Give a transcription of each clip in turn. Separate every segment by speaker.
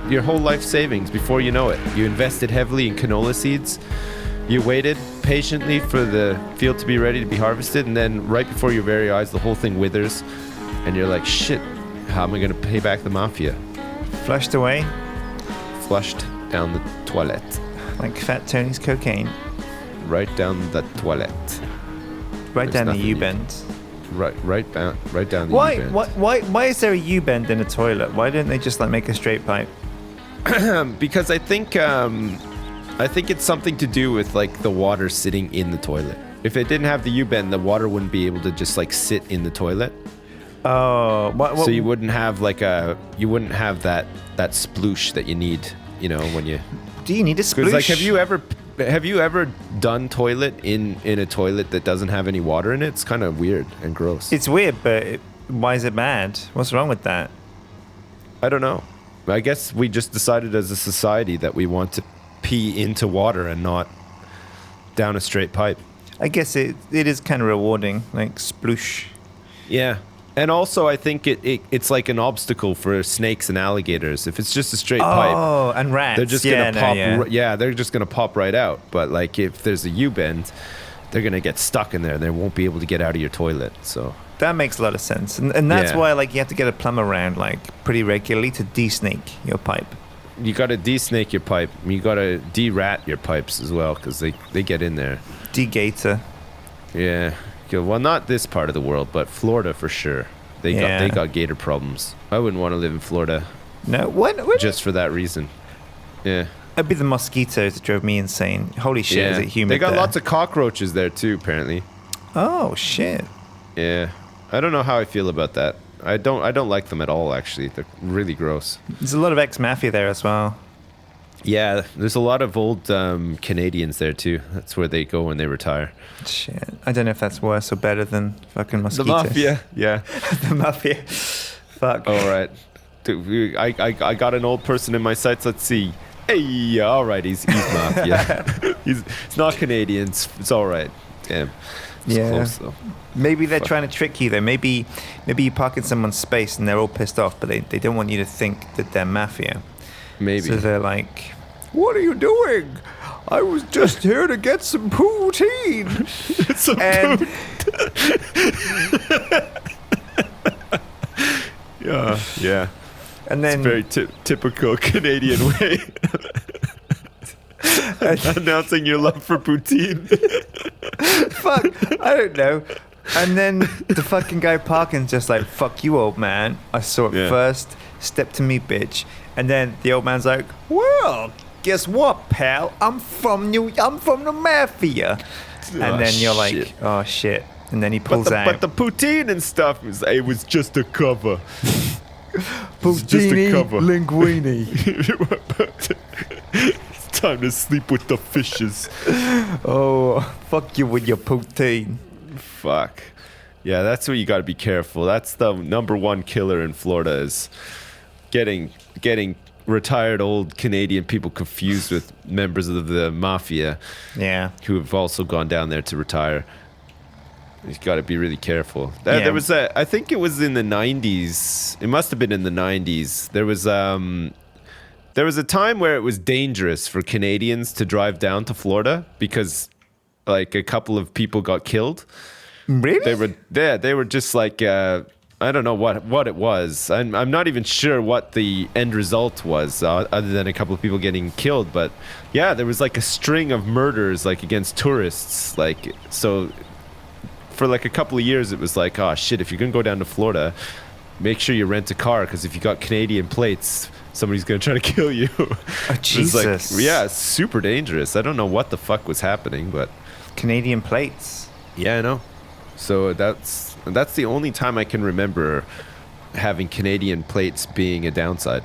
Speaker 1: your whole life savings before you know it. You invested heavily in canola seeds. You waited patiently for the field to be ready to be harvested, and then right before your very eyes, the whole thing withers, and you're like, shit, how am I going to pay back the mafia?
Speaker 2: Flushed away.
Speaker 1: Flushed down the toilet.
Speaker 2: Like Fat Tony's cocaine.
Speaker 1: Right down the toilet.
Speaker 2: Right down the U-bend.
Speaker 1: Right down the U-bend.
Speaker 2: Why is there a U-bend in a toilet? Why didn't they just like make a straight pipe?
Speaker 1: Because I think it's something to do with like the water sitting in the toilet. If it didn't have the U-bend, the water wouldn't be able to just like sit in the toilet.
Speaker 2: Oh,
Speaker 1: so you wouldn't have that sploosh that you need, when you.
Speaker 2: Do you need a sploosh?
Speaker 1: Because like, have you ever done toilet in a toilet that doesn't have any water in it? It's kind of weird and gross.
Speaker 2: It's weird, but why is it bad? What's wrong with that?
Speaker 1: I don't know. I guess we just decided as a society that we want to pee into water and not down a straight pipe.
Speaker 2: I guess it is kind of rewarding, like sploosh.
Speaker 1: Yeah. And also, I think it's like an obstacle for snakes and alligators. If it's just a straight pipe,
Speaker 2: and rats,
Speaker 1: they're just gonna pop. They're just gonna pop right out. But like, if there's a U-bend, they're gonna get stuck in there. They won't be able to get out of your toilet. So
Speaker 2: that makes a lot of sense, and that's why like you have to get a plumber around like pretty regularly to de-snake your pipe.
Speaker 1: You got to de-snake your pipe. You got to de-rat your pipes as well because they get in there.
Speaker 2: De-gator.
Speaker 1: Yeah. Well, not this part of the world, but Florida for sure. They got gator problems. I wouldn't want to live in Florida.
Speaker 2: No, what?
Speaker 1: Just for that reason. Yeah.
Speaker 2: It'd be the mosquitoes that drove me insane. Holy shit, is it humid
Speaker 1: They got
Speaker 2: there?
Speaker 1: lots of cockroaches there too, apparently.
Speaker 2: Oh shit.
Speaker 1: Yeah. I don't know how I feel about that. I don't like them at all, actually. They're really gross.
Speaker 2: There's a lot of ex-mafia there as well.
Speaker 1: Yeah, there's a lot of old Canadians there too. That's where they go when they retire.
Speaker 2: Shit. I don't know if that's worse or better than fucking mosquitoes.
Speaker 1: The mafia. Yeah.
Speaker 2: The mafia. Fuck.
Speaker 1: All right. Dude, I got an old person in my sights. Let's see. Hey, all right. He's mafia. He's not Canadian. It's all right. Damn. It's close though.
Speaker 2: Maybe they're trying to trick you though. Maybe you park in someone's space and they're all pissed off, but they don't want you to think that they're mafia.
Speaker 1: Maybe.
Speaker 2: So they're like, "What are you doing? I was just here to get some poutine."
Speaker 1: Yeah.
Speaker 2: And then
Speaker 1: it's a very typical Canadian way. Announcing your love for poutine.
Speaker 2: Fuck, I don't know. And then the fucking guy parking's just like, "Fuck you, old man. I saw it first. Step to me, bitch." And then the old man's like, "Well, guess what, pal? I'm from the mafia." And then you're like, "Oh shit!" And then he pulls out.
Speaker 1: But the poutine and stuff it was just a cover.
Speaker 2: Poutine linguine.
Speaker 1: It's time to sleep with the fishes.
Speaker 2: Oh, fuck you with your poutine.
Speaker 1: Fuck. Yeah, that's where you got to be careful. That's the number one killer in Florida is getting retired old Canadian people confused with members of the mafia.
Speaker 2: Yeah.
Speaker 1: Who have also gone down there to retire. You got to be really careful. There was I think it was in the 90s. It must have been in the 90s. There was a time where it was dangerous for Canadians to drive down to Florida because like a couple of people got killed.
Speaker 2: Really?
Speaker 1: They were just like I don't know what it was. I'm not even sure what the end result was, other than a couple of people getting killed. But yeah, there was like a string of murders like against tourists. Like so, for like a couple of years, it was like, oh shit, if you're gonna go down to Florida, make sure you rent a car because if you got Canadian plates, somebody's gonna try to kill you.
Speaker 2: Oh, Jesus.
Speaker 1: Like, yeah, it's super dangerous. I don't know what the fuck was happening, but
Speaker 2: Canadian plates.
Speaker 1: Yeah, I know. So that's the only time I can remember having Canadian plates being a downside.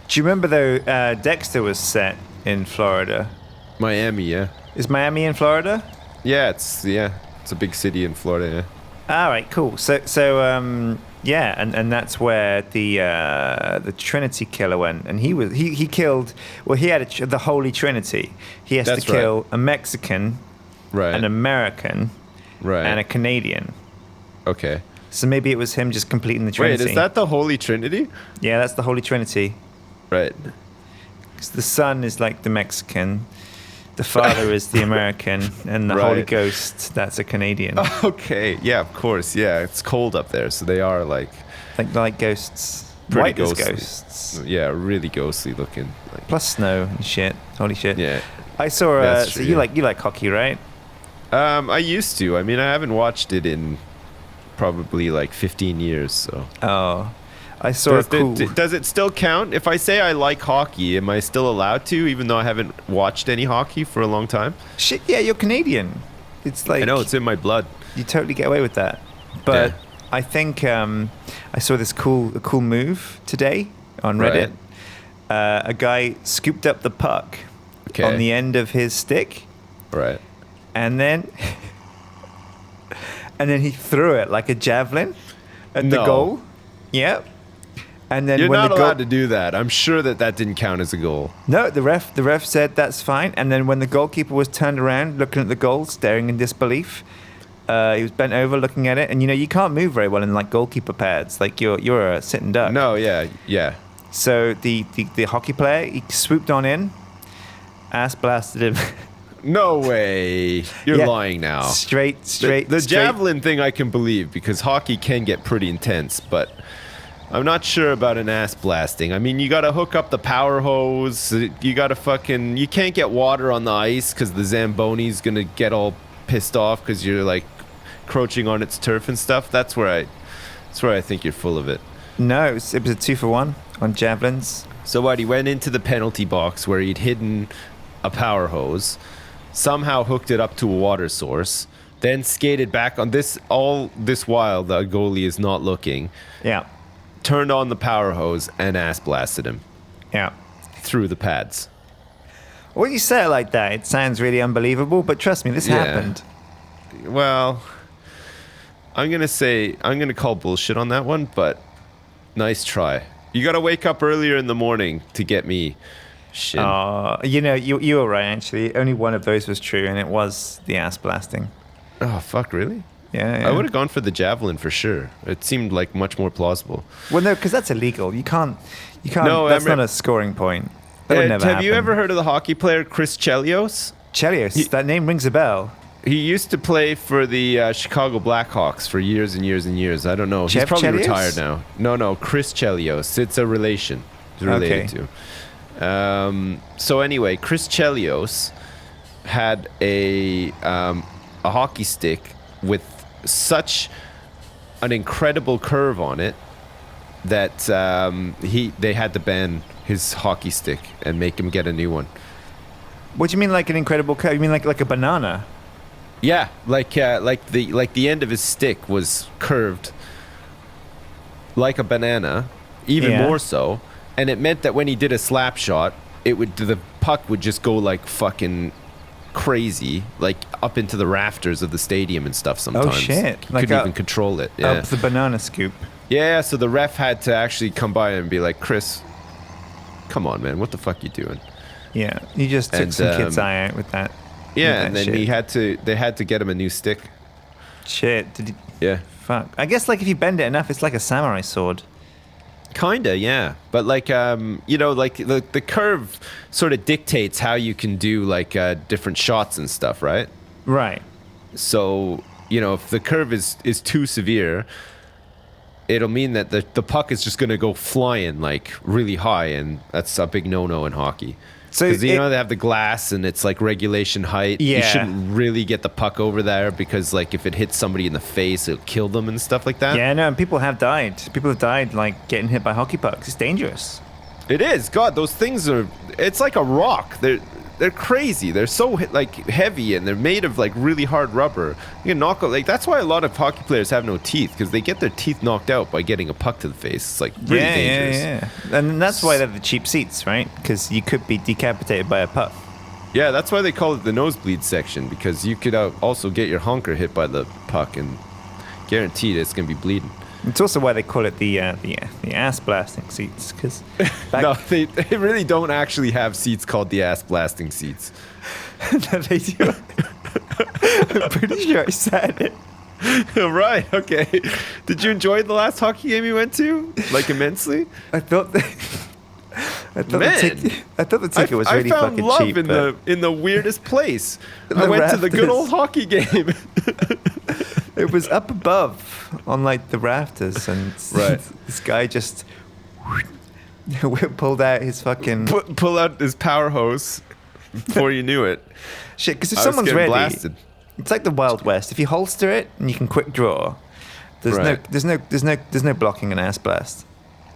Speaker 2: Do you remember though Dexter was set in Florida?
Speaker 1: Miami, yeah.
Speaker 2: Is Miami in Florida?
Speaker 1: Yeah, it's a big city in Florida, yeah.
Speaker 2: All right, cool. So yeah, and that's where the Trinity killer went, and he killed. Well, he had the Holy Trinity. He has to kill a Mexican, an American, and a Canadian.
Speaker 1: Okay.
Speaker 2: So maybe it was him just completing the Trinity.
Speaker 1: Wait, is that the Holy Trinity?
Speaker 2: Yeah, that's the Holy Trinity.
Speaker 1: Right.
Speaker 2: 'Cause the son is like the Mexican, the father is the American, and the Holy
Speaker 1: Right.
Speaker 2: Ghost, that's a Canadian.
Speaker 1: Okay, yeah, of course, yeah. It's cold up there, so they are like
Speaker 2: Like ghosts.
Speaker 1: pretty
Speaker 2: White as
Speaker 1: ghostly.
Speaker 2: ghosts.
Speaker 1: Yeah, really ghostly looking. Like,
Speaker 2: Plus snow and shit. Holy shit.
Speaker 1: yeah.
Speaker 2: I saw.
Speaker 1: That's
Speaker 2: So
Speaker 1: true,
Speaker 2: you
Speaker 1: yeah.
Speaker 2: like hockey, right?
Speaker 1: I used to. I mean, I haven't watched it in probably like 15 years. So
Speaker 2: Oh, I saw a cool.
Speaker 1: does it still count if I say I like hockey? Am I still allowed to, even though I haven't watched any hockey for a long time?
Speaker 2: Shit, yeah, you're Canadian. It's like
Speaker 1: I know it's in my blood.
Speaker 2: you totally get away with that. But
Speaker 1: Yeah.
Speaker 2: I think I saw this cool move today on Reddit.
Speaker 1: Right.
Speaker 2: A guy scooped up the puck
Speaker 1: Okay.
Speaker 2: on the end of his stick,
Speaker 1: Right.
Speaker 2: and then he threw it like a javelin at the
Speaker 1: No.
Speaker 2: goal. Yep. And then
Speaker 1: You're
Speaker 2: when
Speaker 1: not
Speaker 2: the goal,
Speaker 1: allowed to do that. I'm sure that didn't count as a goal.
Speaker 2: no, the ref said that's fine. And then when the goalkeeper was turned around, looking at the goal, staring in disbelief, he was bent over looking at it. And you can't move very well in like goalkeeper pads. Like you're a sitting duck.
Speaker 1: No, yeah, yeah.
Speaker 2: So the hockey player, he swooped on in, ass blasted him.
Speaker 1: No way. You're
Speaker 2: Yeah.
Speaker 1: lying now.
Speaker 2: Straight.
Speaker 1: The javelin thing I can believe because hockey can get pretty intense, but I'm not sure about an ass blasting. I mean, you got to hook up the power hose. You got to you can't get water on the ice because the Zamboni's going to get all pissed off because you're like encroaching on its turf and stuff. That's where I think you're full of it.
Speaker 2: No, it was a 2-for-1 on javelins.
Speaker 1: So what? He went into the penalty box where he'd hidden a power hose, somehow hooked it up to a water source, then skated back on this. All this while, the goalie is not looking.
Speaker 2: Yeah.
Speaker 1: Turned on the power hose and ass blasted him
Speaker 2: Yeah.
Speaker 1: through the pads.
Speaker 2: When you say it like that, it sounds really unbelievable, but trust me, this
Speaker 1: Yeah.
Speaker 2: happened.
Speaker 1: Well, I'm gonna call bullshit on that one, but nice try. You gotta wake up earlier in the morning to get me. Shit.
Speaker 2: You were right, actually. Only one of those was true, and it was the ass blasting.
Speaker 1: Oh fuck, really?
Speaker 2: Yeah.
Speaker 1: I would have gone for the javelin for sure. It seemed like much more plausible.
Speaker 2: Well, no, because that's illegal. You can't.
Speaker 1: No,
Speaker 2: that's
Speaker 1: I'm-
Speaker 2: not a scoring point. That would never
Speaker 1: have you
Speaker 2: happen.
Speaker 1: ever heard of the hockey player Chris Chelios?
Speaker 2: Chelios? That name rings a bell.
Speaker 1: He used to play for the Chicago Blackhawks for years and years and years. I don't know. He's
Speaker 2: Chev
Speaker 1: probably
Speaker 2: Chelios?
Speaker 1: retired now. No, Chris Chelios. It's a relation. He's related to. So anyway, Chris Chelios had a hockey stick with such an incredible curve on it that they had to ban his hockey stick and make him get a new one.
Speaker 2: What do you mean, like an incredible curve? You mean like a banana?
Speaker 1: Yeah, like the end of his stick was curved like a banana, even
Speaker 2: Yeah.
Speaker 1: more so, and it meant that when he did a slap shot, the puck would just go like fucking crazy, like up into the rafters of the stadium and stuff. Sometimes,
Speaker 2: shit.
Speaker 1: he
Speaker 2: Like
Speaker 1: couldn't
Speaker 2: up-
Speaker 1: even control it. Yeah,
Speaker 2: Up the banana scoop.
Speaker 1: yeah. So the ref had to actually come by and be like, "Chris, come on, man, what the fuck you doing?"
Speaker 2: Yeah, you just took
Speaker 1: And,
Speaker 2: some kid's eye out with that.
Speaker 1: Yeah,
Speaker 2: with
Speaker 1: and
Speaker 2: that
Speaker 1: then
Speaker 2: shit.
Speaker 1: they had to get him a new stick.
Speaker 2: Shit. Did he,
Speaker 1: Yeah.
Speaker 2: fuck. I guess like if you bend it enough, it's like a samurai sword.
Speaker 1: Kinda, yeah. But like, like the curve sort of dictates how you can do like different shots and stuff, right?
Speaker 2: Right.
Speaker 1: So, if the curve is too severe, it'll mean that the puck is just going to go flying like really high, and that's a big no-no in hockey.
Speaker 2: So
Speaker 1: Because they have the glass and it's like regulation height. You
Speaker 2: Yeah.
Speaker 1: shouldn't really get the puck over there because like if it hits somebody in the face, it'll kill them and stuff like that.
Speaker 2: Yeah, no, and people have died. People have died like getting hit by hockey pucks. It's dangerous.
Speaker 1: It is. God, those things it's like a rock. They're crazy. They're so like heavy and they're made of like really hard rubber. You can knock out, like that's why a lot of hockey players have no teeth, because they get their teeth knocked out by getting a puck to the face. It's like really dangerous.
Speaker 2: Yeah. And that's why they have the cheap seats, right? Because you could be decapitated by a puck.
Speaker 1: Yeah, that's why they call it the nosebleed section, because you could also get your honker hit by the puck and guaranteed it's gonna be bleeding.
Speaker 2: It's also why they call it the ass blasting seats, because
Speaker 1: No, they really don't actually have seats called the ass blasting seats.
Speaker 2: they do. I'm pretty sure I said it.
Speaker 1: Right, okay. Did you enjoy the last hockey game you went to? Like immensely?
Speaker 2: I thought I thought
Speaker 1: Man,
Speaker 2: I thought the ticket was really
Speaker 1: I found
Speaker 2: fucking
Speaker 1: love
Speaker 2: cheap.
Speaker 1: in the weirdest place.
Speaker 2: The
Speaker 1: I went to the good
Speaker 2: rafters.
Speaker 1: old hockey game.
Speaker 2: It was up above on like the rafters, and
Speaker 1: Right.
Speaker 2: this guy just pulled out his fucking
Speaker 1: Pull out his power hose before you knew it.
Speaker 2: shit. Because if
Speaker 1: I was
Speaker 2: someone's
Speaker 1: getting
Speaker 2: ready,
Speaker 1: blasted.
Speaker 2: it's like the Wild West. If you holster it and you can quick draw,
Speaker 1: Right.
Speaker 2: there's no blocking an ass blast.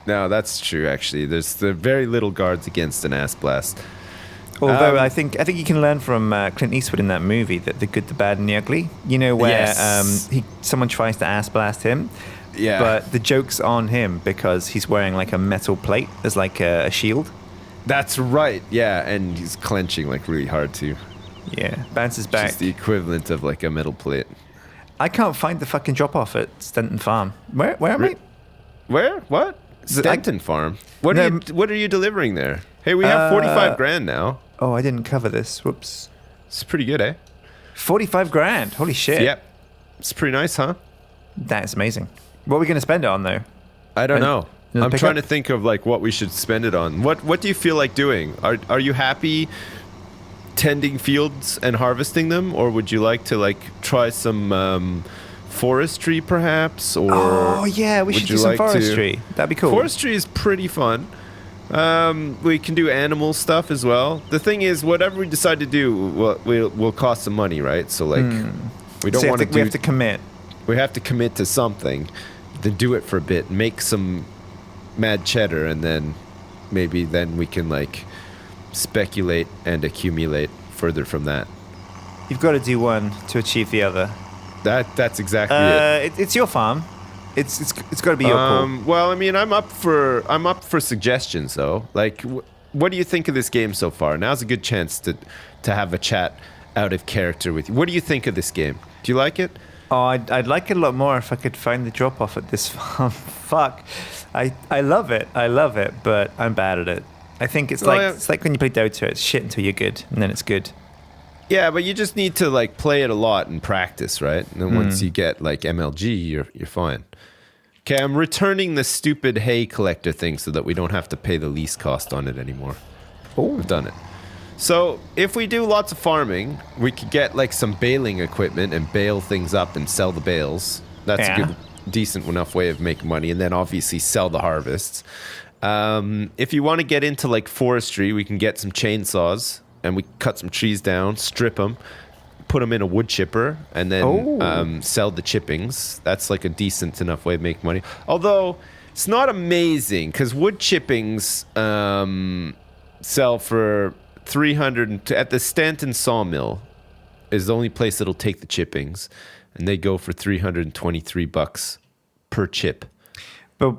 Speaker 1: No, that's true. Actually, there's very little guards against an ass blast.
Speaker 2: Although I think you can learn from Clint Eastwood in that movie, that the good, the bad, and the ugly. You know where
Speaker 1: Yes.
Speaker 2: someone tries to ass blast him,
Speaker 1: Yeah.
Speaker 2: but the joke's on him because he's wearing like a metal plate as like a shield.
Speaker 1: That's right. Yeah, and he's clenching like really hard too.
Speaker 2: Yeah, bounces back.
Speaker 1: Just the equivalent of like a metal plate.
Speaker 2: I can't find the fucking drop off at Stenton Farm. Where am I?
Speaker 1: Where? What? Stenton Farm. What
Speaker 2: No,
Speaker 1: are you delivering there? Hey, we have 45 grand now.
Speaker 2: Oh, I didn't cover this. Whoops.
Speaker 1: It's pretty good, eh?
Speaker 2: 45 grand. Holy shit.
Speaker 1: Yep. It's pretty nice, huh?
Speaker 2: That's amazing. What are we going to spend it on though?
Speaker 1: I don't know. I'm
Speaker 2: pick
Speaker 1: trying
Speaker 2: up?
Speaker 1: to think of like what we should spend it on. What do you feel like doing? Are you happy tending fields and harvesting them, or would you like to like try some forestry perhaps? Or
Speaker 2: Oh yeah, we
Speaker 1: would
Speaker 2: should
Speaker 1: you
Speaker 2: do some
Speaker 1: like to-
Speaker 2: forestry. That'd be cool.
Speaker 1: Forestry is pretty fun. We can do animal stuff as well. The thing is, whatever we decide to do will cost some money, right? So like, we don't
Speaker 2: So
Speaker 1: want to
Speaker 2: we have to commit.
Speaker 1: we have to commit to something, then do it for a bit, make some mad cheddar, and then maybe then we can like speculate and accumulate further from that.
Speaker 2: You've got to do one to achieve the other.
Speaker 1: That's exactly it.
Speaker 2: It's your farm. It's got to be your call.
Speaker 1: Well, I mean, I'm up for suggestions though. Like, what do you think of this game so far? Now's a good chance to have a chat out of character with you. What do you think of this game? Do you like it?
Speaker 2: Oh, I'd like it a lot more if I could find the drop off at this farm. Fuck, I love it. I love it, but I'm bad at it. I think it's it's like when you play Dota. It's shit until you're good, and then it's good.
Speaker 1: Yeah, but you just need to like play it a lot and practice, right? And then once you get like MLG, you're fine. Okay, I'm returning the stupid hay collector thing so that we don't have to pay the lease cost on it anymore. Oh, I've done it. So if we do lots of farming, we could get like some baling equipment and bale things up and sell the bales. That's a good, decent enough way of making money. And then obviously sell the harvests. If you want to get into like forestry, we can get some chainsaws and we cut some trees down, strip them, put them in a wood chipper, and then sell the chippings. That's like a decent enough way of making money. Although it's not amazing because wood chippings sell for 300 at the Stanton sawmill is the only place that'll take the chippings, and they go for $323 per chip.
Speaker 2: But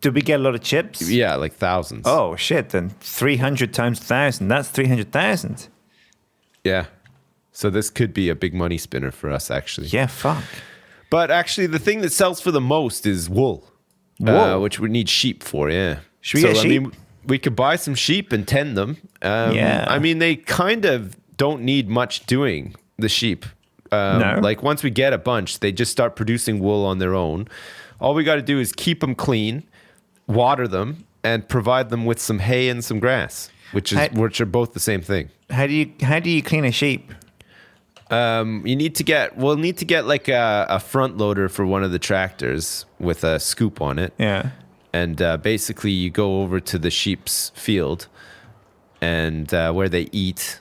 Speaker 2: did we get a lot of chips?
Speaker 1: Yeah, like thousands.
Speaker 2: Oh shit! Then 300 times 1,000. That's 300,000.
Speaker 1: Yeah. So this could be a big money spinner for us, actually.
Speaker 2: Yeah, fuck.
Speaker 1: But actually, the thing that sells for the most is wool, which we need sheep for. Yeah.
Speaker 2: Should we get sheep?
Speaker 1: I mean, we could buy some sheep and tend them.
Speaker 2: Yeah.
Speaker 1: I mean, they kind of don't need much doing. The sheep.
Speaker 2: No.
Speaker 1: Like once we get a bunch, they just start producing wool on their own. All we got to do is keep them clean, water them, and provide them with some hay and some grass, which are both the same thing.
Speaker 2: How do you clean a sheep?
Speaker 1: We'll need to get like a front loader for one of the tractors with a scoop on it.
Speaker 2: Yeah.
Speaker 1: And basically you go over to the sheep's field and where they eat.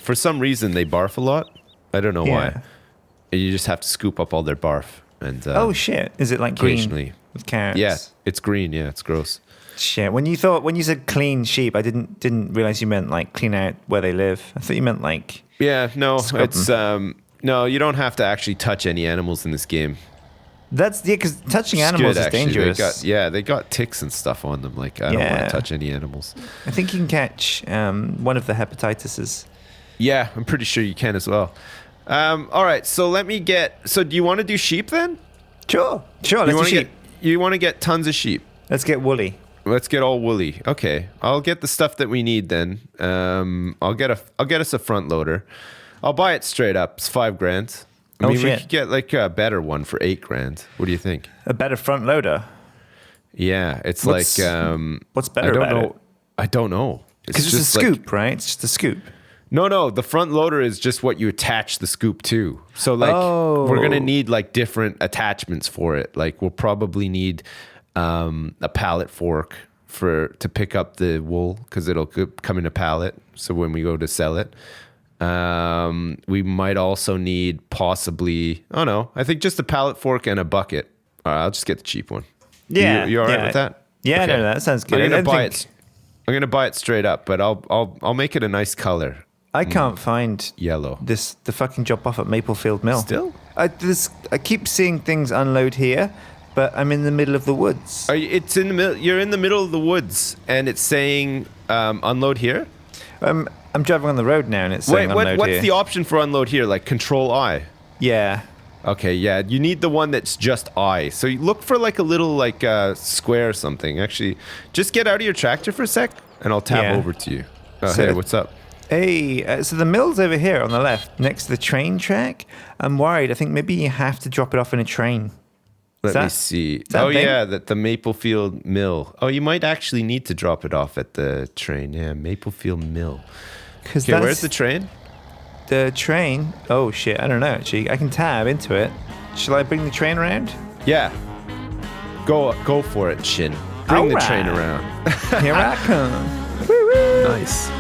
Speaker 1: For some reason they barf a lot. I don't know why. You just have to scoop up all their barf. And
Speaker 2: oh shit! Is it like
Speaker 1: occasionally
Speaker 2: green with carrots?
Speaker 1: Yeah, it's green. Yeah, it's gross.
Speaker 2: Shit. When you said clean sheep, I didn't realize you meant like clean out where they live. I thought you meant like
Speaker 1: no,
Speaker 2: scrub
Speaker 1: it's no. You don't have to actually touch any animals in this game.
Speaker 2: That's because touching animals is dangerous.
Speaker 1: They got ticks and stuff on them. Like I don't want to touch any animals.
Speaker 2: I think you can catch one of the hepatitises.
Speaker 1: Yeah, I'm pretty sure you can as well. All right, so let me get. So do you want to do sheep then?
Speaker 2: Sure. Let's do sheep.
Speaker 1: You want to get tons of sheep.
Speaker 2: Let's get woolly.
Speaker 1: Let's get all woolly. Okay, I'll get the stuff that we need then. I'll get us a front loader. I'll buy it straight up. It's $5,000. I mean, we could get like a better one for $8,000. What do you think?
Speaker 2: A better front loader.
Speaker 1: Yeah, it's
Speaker 2: What's better about it?
Speaker 1: I don't know.
Speaker 2: Because it's a
Speaker 1: just like-
Speaker 2: scoop, right? It's just a scoop.
Speaker 1: No. The front loader is just what you attach the scoop to. So like we're gonna need like different attachments for it. Like we'll probably need a pallet fork to pick up the wool because it'll come in a pallet. So when we go to sell it, we might also need possibly. Oh no, I think just a pallet fork and a bucket. All right, I'll just get the cheap one.
Speaker 2: Yeah,
Speaker 1: you all right with that?
Speaker 2: Yeah,
Speaker 1: Okay.
Speaker 2: no, that sounds good.
Speaker 1: I'm gonna buy
Speaker 2: think-
Speaker 1: it. I'm gonna buy it straight up, but I'll make it a nice color.
Speaker 2: I can't find
Speaker 1: Yellow.
Speaker 2: the fucking drop off at Maplefield Mill.
Speaker 1: Still?
Speaker 2: I keep seeing things unload here, but I'm in the middle of the woods.
Speaker 1: It's in the middle. You're in the middle of the woods, and it's saying unload here.
Speaker 2: I'm driving on the road now, and it's saying unload
Speaker 1: what's
Speaker 2: here.
Speaker 1: the option for unload here? Like Control I.
Speaker 2: Yeah.
Speaker 1: Okay, yeah. You need the one that's just I. So you look for like a little like square or something. Actually, just get out of your tractor for a sec, and I'll tab
Speaker 2: Yeah.
Speaker 1: over to you. Oh,
Speaker 2: So-
Speaker 1: hey, what's up?
Speaker 2: Hey, so the mill's over here on the left, next to the train track. I'm worried. I think maybe you have to drop it off in a train.
Speaker 1: Let
Speaker 2: that-
Speaker 1: me see.
Speaker 2: that
Speaker 1: Oh
Speaker 2: thing?
Speaker 1: yeah, the Maplefield Mill. Oh, you might actually need to drop it off at the train. Yeah, Maplefield Mill.
Speaker 2: Because
Speaker 1: Okay, where's the train?
Speaker 2: the train? Oh shit, I don't know. Actually, I can tab into it. Shall I bring the train around?
Speaker 1: Yeah. Go for it, Sjin. Bring the
Speaker 2: Alright.
Speaker 1: train around.
Speaker 2: Here I come.
Speaker 1: Nice.